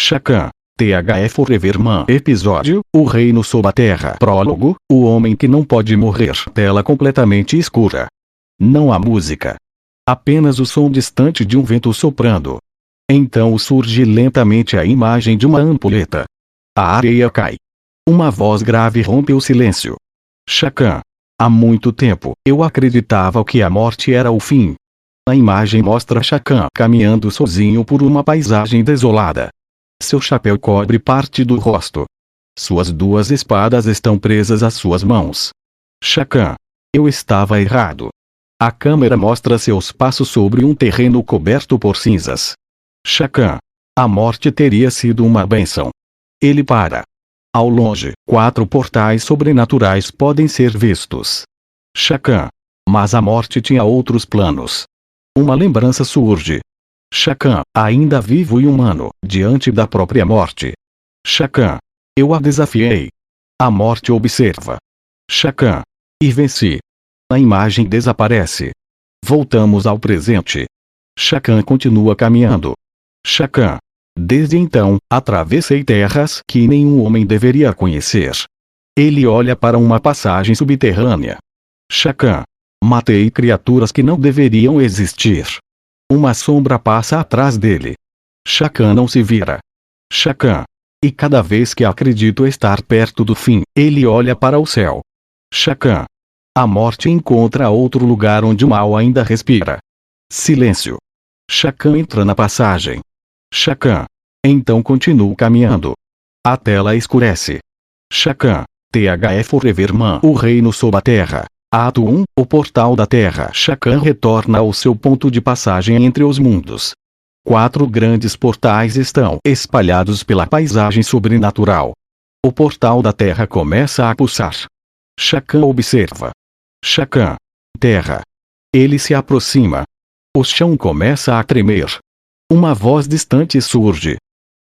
Chacan. TH Foreverman. Episódio: O Reino sob a Terra. Prólogo: O Homem que não pode morrer. Tela completamente escura. Não há música. Apenas o som distante de um vento soprando. Então surge lentamente a imagem de uma ampulheta. A areia cai. Uma voz grave rompe o silêncio. Chacan. Há muito tempo, eu acreditava que a morte era o fim. A imagem mostra Chacan caminhando sozinho por uma paisagem desolada. Seu chapéu cobre parte do rosto. Suas duas espadas estão presas às suas mãos. Chacan. Eu estava errado. A câmera mostra seus passos sobre um terreno coberto por cinzas. Chacan. A morte teria sido uma bênção. Ele para. Ao longe, 4 portais sobrenaturais podem ser vistos. Chacan. Mas a morte tinha outros planos. Uma lembrança surge. Chacan, ainda vivo e humano, diante da própria morte. Chacan. Eu a desafiei. A morte observa. Chacan. E venci. A imagem desaparece. Voltamos ao presente. Chacan continua caminhando. Chacan. Desde então, atravessei terras que nenhum homem deveria conhecer. Ele olha para uma passagem subterrânea. Chacan. Matei criaturas que não deveriam existir. Uma sombra passa atrás dele. Chacan não se vira. Chacan. E cada vez que acredito estar perto do fim, ele olha para o céu. Chacan. A morte encontra outro lugar onde o mal ainda respira. Silêncio. Chacan entra na passagem. Chacan. Então continuo caminhando. A tela escurece. Chacan. TH Foreverman. O Reino sob a Terra. Ato 1. O Portal da Terra. Chacan retorna ao seu ponto de passagem entre os mundos. 4 grandes portais estão espalhados pela paisagem sobrenatural. O Portal da Terra começa a pulsar. Chacan observa. Chacan. Terra. Ele se aproxima. O chão começa a tremer. Uma voz distante surge.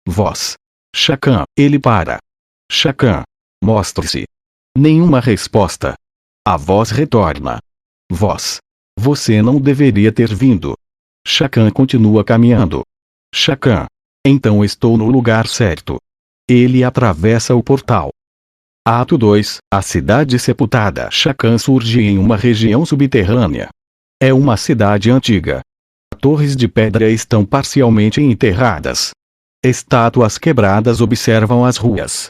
Voz. Chacan. Ele para. Chacan. Mostre-se. Nenhuma resposta. A voz retorna. Voz. Você não deveria ter vindo. Chacan continua caminhando. Chacan. Então estou no lugar certo. Ele atravessa o portal. Ato 2. A cidade sepultada. Chacan surge em uma região subterrânea. É uma cidade antiga. Torres de pedra estão parcialmente enterradas. Estátuas quebradas observam as ruas.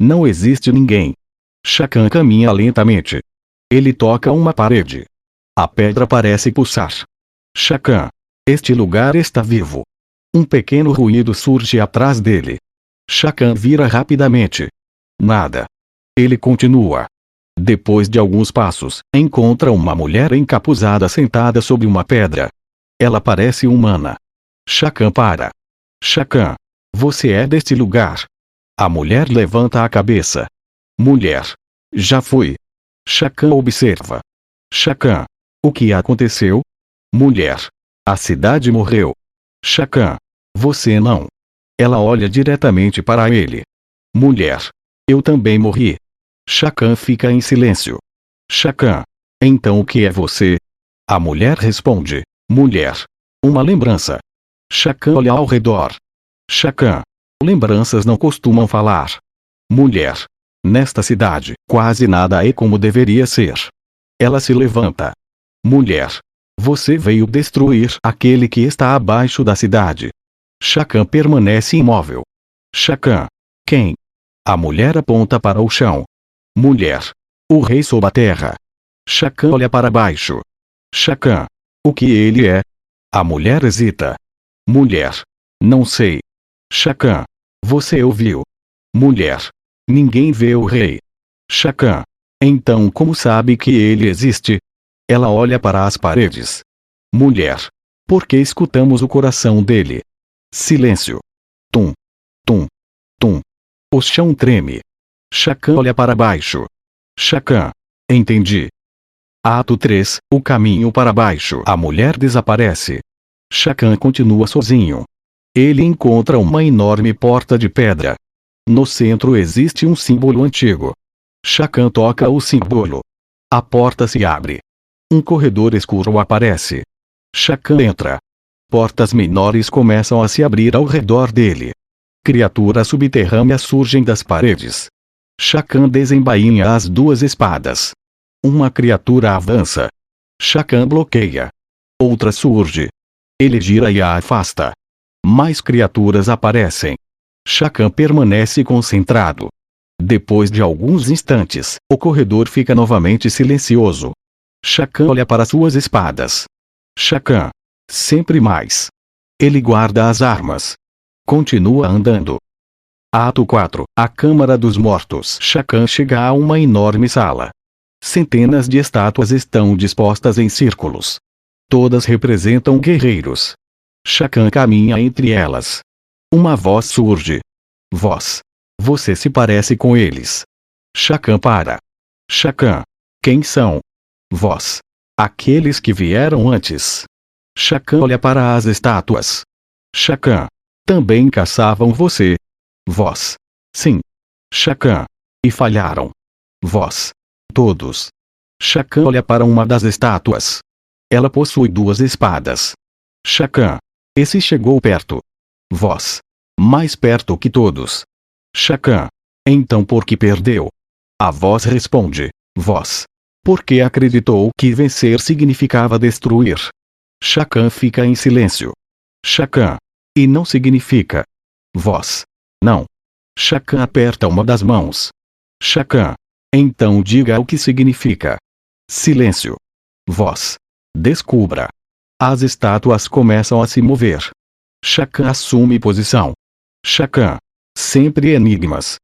Não existe ninguém. Chacan caminha lentamente. Ele toca uma parede. A pedra parece pulsar. Chacan. Este lugar está vivo. Um pequeno ruído surge atrás dele. Chacan vira rapidamente. Nada. Ele continua. Depois de alguns passos, encontra uma mulher encapuzada sentada sobre uma pedra. Ela parece humana. Chacan para. Chacan. Você é deste lugar. A mulher levanta a cabeça. Mulher. Já fui. Chacan observa. Chacan. O que aconteceu? Mulher. A cidade morreu. Chacan. Você não. Ela olha diretamente para ele. Mulher. Eu também morri. Chacan fica em silêncio. Chacan. Então o que é você? A mulher responde. Mulher. Uma lembrança. Chacan olha ao redor. Chacan. Lembranças não costumam falar. Mulher. Nesta cidade, quase nada é como deveria ser. Ela se levanta. Mulher. Você veio destruir aquele que está abaixo da cidade. Chacan permanece imóvel. Chacan. Quem? A mulher aponta para o chão. Mulher. O rei sob a terra. Chacan olha para baixo. Chacan. O que ele é? A mulher hesita. Mulher. Não sei. Chacan. Você ouviu? Mulher. Ninguém vê o rei. Chacan. Então como sabe que ele existe? Ela olha para as paredes. Mulher. Porque escutamos o coração dele. Silêncio. Tum. Tum. Tum. O chão treme. Chacan olha para baixo. Chacan. Entendi. Ato 3. O caminho para baixo. A mulher desaparece. Chacan continua sozinho. Ele encontra uma enorme porta de pedra. No centro existe um símbolo antigo. Chacan toca o símbolo. A porta se abre. Um corredor escuro aparece. Chacan entra. Portas menores começam a se abrir ao redor dele. Criaturas subterrâneas surgem das paredes. Chacan desembainha as duas espadas. Uma criatura avança. Chacan bloqueia. Outra surge. Ele gira e a afasta. Mais criaturas aparecem. Chacan permanece concentrado. Depois de alguns instantes, o corredor fica novamente silencioso. Chacan olha para suas espadas. Chacan. Sempre mais. Ele guarda as armas. Continua andando. Ato 4. A Câmara dos Mortos. Chacan chega a uma enorme sala. Centenas de estátuas estão dispostas em círculos. Todas representam guerreiros. Chacan caminha entre elas. Uma voz surge. Voz. Você se parece com eles. Chacan para. Chacan. Quem são? Voz. Aqueles que vieram antes. Chacan olha para as estátuas. Chacan. Também caçavam você. Voz. Sim. Chacan. E falharam. Voz. Todos. Chacan olha para uma das estátuas. Ela possui duas espadas. Chacan. Esse chegou perto. Voz. Mais perto que todos. Chacan. Então por que perdeu? A voz responde. Voz. Porque acreditou que vencer significava destruir. Chacan fica em silêncio. Chacan. E não significa. Voz. Não. Chacan aperta uma das mãos. Chacan. Então diga o que significa. Silêncio. Voz. Descubra. As estátuas começam a se mover. Chacan assume posição. Chacan. Sempre enigmas.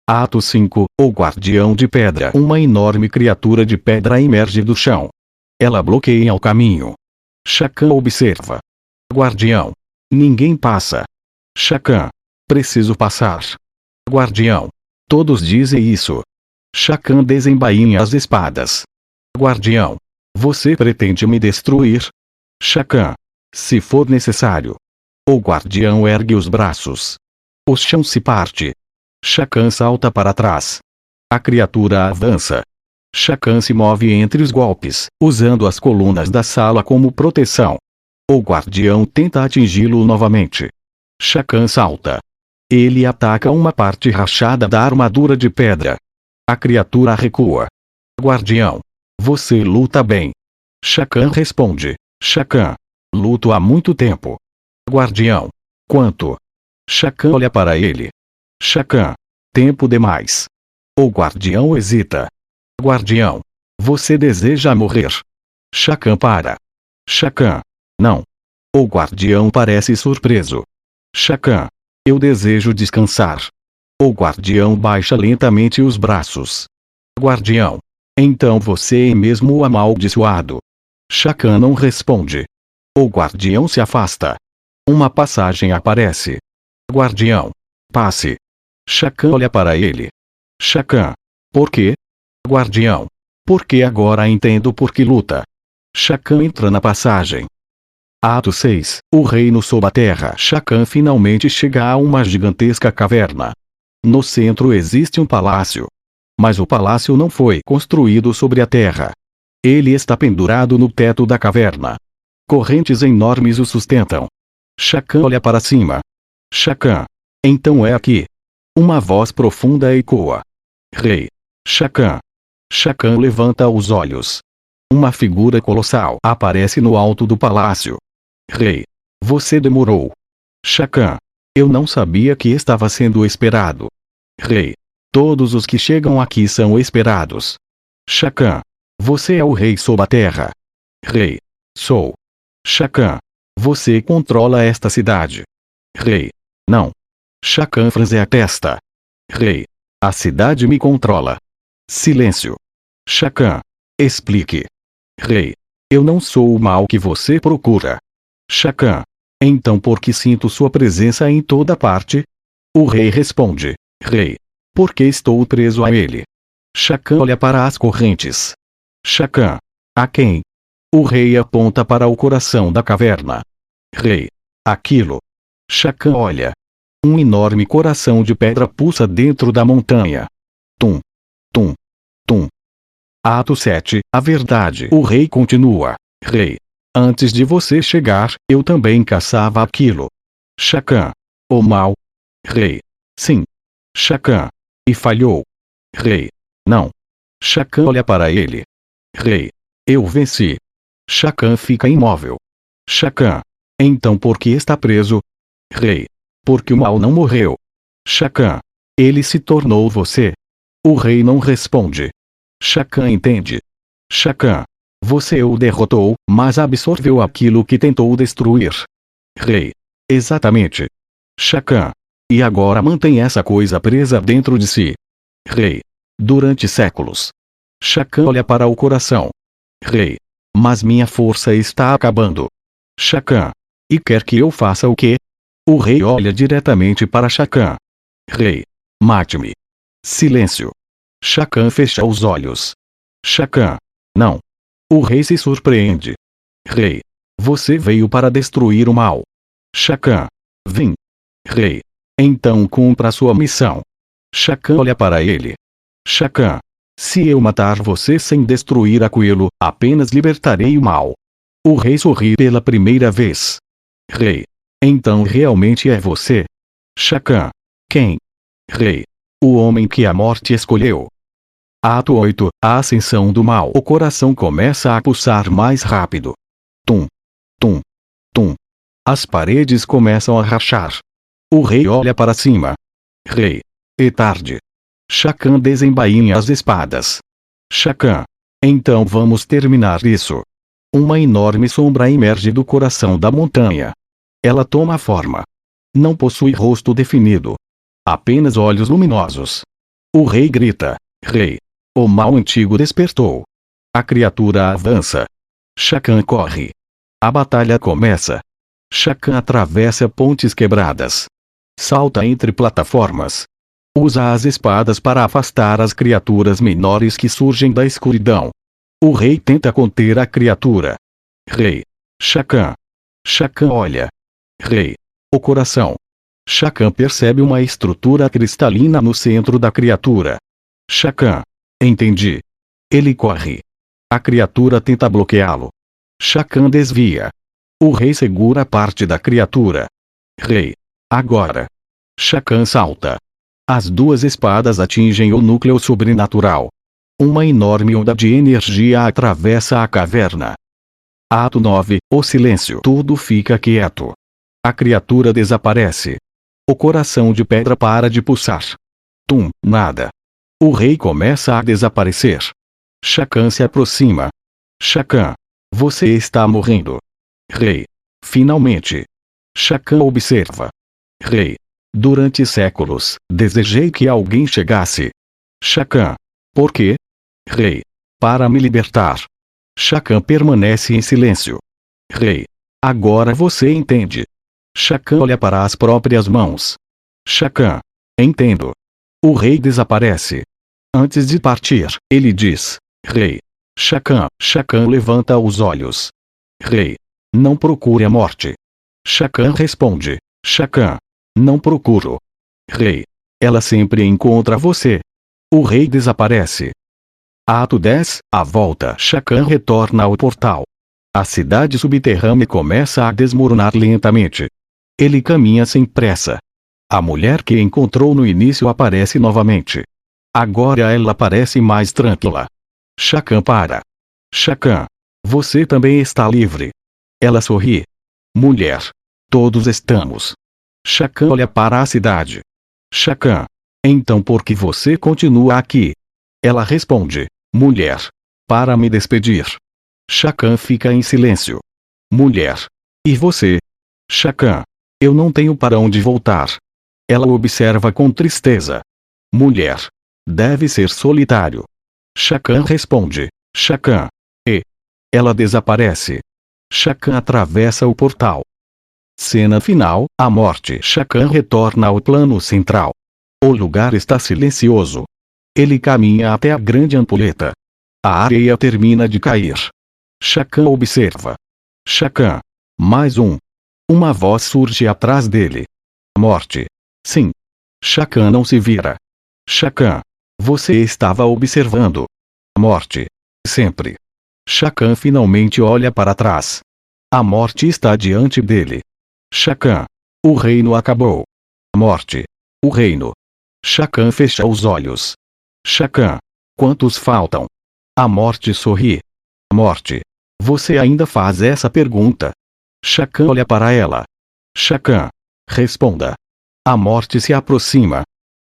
Ato 5. O Guardião de Pedra. Uma enorme criatura de pedra emerge do chão. Ela bloqueia o caminho. Chacan observa. Guardião. Ninguém passa. Chacan. Preciso passar. Guardião. Todos dizem isso. Chacan desembainha as espadas. Guardião. Você pretende me destruir? Chacan. Se for necessário. O guardião ergue os braços. O chão se parte. Chacan salta para trás. A criatura avança. Chacan se move entre os golpes, usando as colunas da sala como proteção. O guardião tenta atingi-lo novamente. Chacan salta. Ele ataca uma parte rachada da armadura de pedra. A criatura recua. Guardião. Você luta bem. Chacan responde. Chacan. Luto há muito tempo. Guardião. Quanto? Chacan olha para ele. Chacan. Tempo demais. O guardião hesita. Guardião. Você deseja morrer? Chacan para. Chacan. Não. O guardião parece surpreso. Chacan. Eu desejo descansar. O guardião baixa lentamente os braços. Guardião. Então você é mesmo o amaldiçoado. Chacan não responde. O guardião se afasta. Uma passagem aparece. Guardião. Passe. Chacan olha para ele. Chacan. Por quê? Guardião. Porque agora entendo por que luta. Chacan entra na passagem. Ato 6. O reino sob a terra. Chacan finalmente chega a uma gigantesca caverna. No centro existe um palácio. Mas o palácio não foi construído sobre a terra. Ele está pendurado no teto da caverna. Correntes enormes o sustentam. Chacan olha para cima. Chacan. Então é aqui. Uma voz profunda ecoa. Rei. Chacan. Chacan levanta os olhos. Uma figura colossal aparece no alto do palácio. Rei. Você demorou. Chacan. Eu não sabia que estava sendo esperado. Rei. Todos os que chegam aqui são esperados. Chacan. Você é o rei sob a terra. Rei. Sou. Chacan. Você controla esta cidade. Rei. Não. Chacan franze a testa. Rei. A cidade me controla. Silêncio. Chacan. Explique. Rei. Eu não sou o mal que você procura. Chacan. Então por que sinto sua presença em toda parte? O rei responde. Rei. Porque estou preso a ele. Chacan olha para as correntes. Chacan. A quem? O rei aponta para o coração da caverna. Rei. Aquilo. Chacan olha. Um enorme coração de pedra pulsa dentro da montanha. Tum. Tum. Tum. Ato 7. A verdade. O rei continua. Rei. Antes de você chegar, eu também caçava aquilo. Chacan. O mal. Rei. Sim. Chacan. E falhou. Rei. Não. Chacan olha para ele. Rei. Eu venci. Chacan fica imóvel. Chacan. Então por que está preso? Rei. Porque o mal não morreu. Chacan. Ele se tornou você. O rei não responde. Chacan entende. Chacan. Você o derrotou, mas absorveu aquilo que tentou destruir. Rei. Exatamente. Chacan. E agora mantém essa coisa presa dentro de si. Rei. Durante séculos. Chacan olha para o coração. Rei. Mas minha força está acabando. Chacan. E quer que eu faça o quê? O rei olha diretamente para Chacan. Rei. Mate-me. Silêncio. Chacan fecha os olhos. Chacan. Não. O rei se surpreende. Rei. Você veio para destruir o mal. Chacan. Vim. Rei. Então cumpra sua missão. Chacan olha para ele. Chacan. Se eu matar você sem destruir aquilo, apenas libertarei o mal. O rei sorri pela primeira vez. Rei. Então realmente é você? Chacan. Quem? Rei. O homem que a morte escolheu. Ato 8. A ascensão do mal. O coração começa a pulsar mais rápido. Tum. Tum. Tum. As paredes começam a rachar. O rei olha para cima. Rei. É tarde. Chacan desembainha as espadas. Chacan. Então vamos terminar isso. Uma enorme sombra emerge do coração da montanha. Ela toma forma. Não possui rosto definido. Apenas olhos luminosos. O rei grita. Rei. O mal antigo despertou. A criatura avança. Chacan corre. A batalha começa. Chacan atravessa pontes quebradas. Salta entre plataformas. Usa as espadas para afastar as criaturas menores que surgem da escuridão. O rei tenta conter a criatura. Rei. Chacan. Chacan olha. Rei. O coração. Chacan percebe uma estrutura cristalina no centro da criatura. Chacan. Entendi. Ele corre. A criatura tenta bloqueá-lo. Chacan desvia. O rei segura parte da criatura. Rei. Agora. Chacan salta. As duas espadas atingem o núcleo sobrenatural. Uma enorme onda de energia atravessa a caverna. Ato 9. O silêncio. Tudo fica quieto. A criatura desaparece. O coração de pedra para de pulsar. Tum, nada. O rei começa a desaparecer. Chacan se aproxima. Chacan. Você está morrendo. Rei. Finalmente. Chacan observa. Rei. Durante séculos, desejei que alguém chegasse. Chacan. Por quê? Rei. Para me libertar. Chacan permanece em silêncio. Rei. Agora você entende. Chacan olha para as próprias mãos. Chacan. Entendo. O rei desaparece. Antes de partir, ele diz. Rei. Chacan. Chacan levanta os olhos. Rei. Não procure a morte. Chacan responde. Chacan. Não procuro. Rei. Ela sempre encontra você. O rei desaparece. Ato 10. A volta. Chacan retorna ao portal. A cidade subterrânea começa a desmoronar lentamente. Ele caminha sem pressa. A mulher que encontrou no início aparece novamente. Agora ela parece mais tranquila. Chacan para. Chacan. Você também está livre. Ela sorri. Mulher. Todos estamos. Chacan olha para a cidade. Chacan. Então por que você continua aqui? Ela responde. Mulher. Para me despedir. Chacan fica em silêncio. Mulher. E você? Chacan. Eu não tenho para onde voltar. Ela observa com tristeza. Mulher. Deve ser solitário. Chacan responde. Chacan. E. Ela desaparece. Chacan atravessa o portal. Cena final, a morte. Chacan retorna ao plano central. O lugar está silencioso. Ele caminha até a grande ampulheta. A areia termina de cair. Chacan observa. Chacan. Mais um. Uma voz surge atrás dele. Morte. Sim. Chacan não se vira. Chacan. Você estava observando. Morte. Sempre. Chacan finalmente olha para trás. A morte está diante dele. Chacan. O reino acabou. Morte. O reino. Chacan fecha os olhos. Chacan. Quantos faltam? A morte sorri. Morte. Você ainda faz essa pergunta? Chacan olha para ela. Chacan. Responda. A morte se aproxima.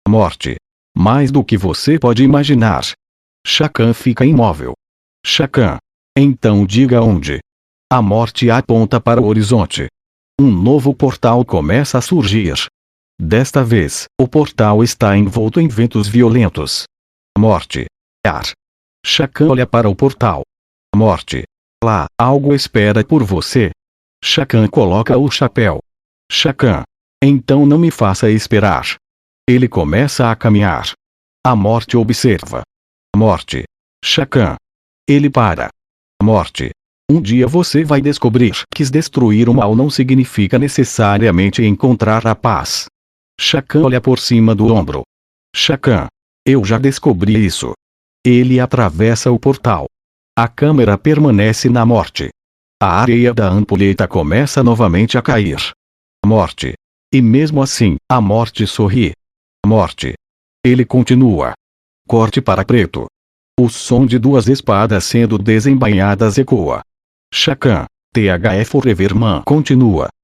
Morte. Mais do que você pode imaginar. Chacan fica imóvel. Chacan. Então diga onde. A morte aponta para o horizonte. Um novo portal começa a surgir. Desta vez, o portal está envolto em ventos violentos. Morte. Ar. Chacan olha para o portal. Morte. Lá, algo espera por você. Chacan coloca o chapéu. Chacan. Então não me faça esperar. Ele começa a caminhar. A morte observa. Morte. Chacan. Ele para. Morte. Um dia você vai descobrir que destruir o mal não significa necessariamente encontrar a paz. Chacan olha por cima do ombro. Chacan. Eu já descobri isso. Ele atravessa o portal. A câmera permanece na morte. A areia da ampulheta começa novamente a cair. Morte. E mesmo assim, a morte sorri. Morte. Ele continua. Corte para preto. O som de duas espadas sendo desembainhadas ecoa. Chacan. THF Foreverman continua.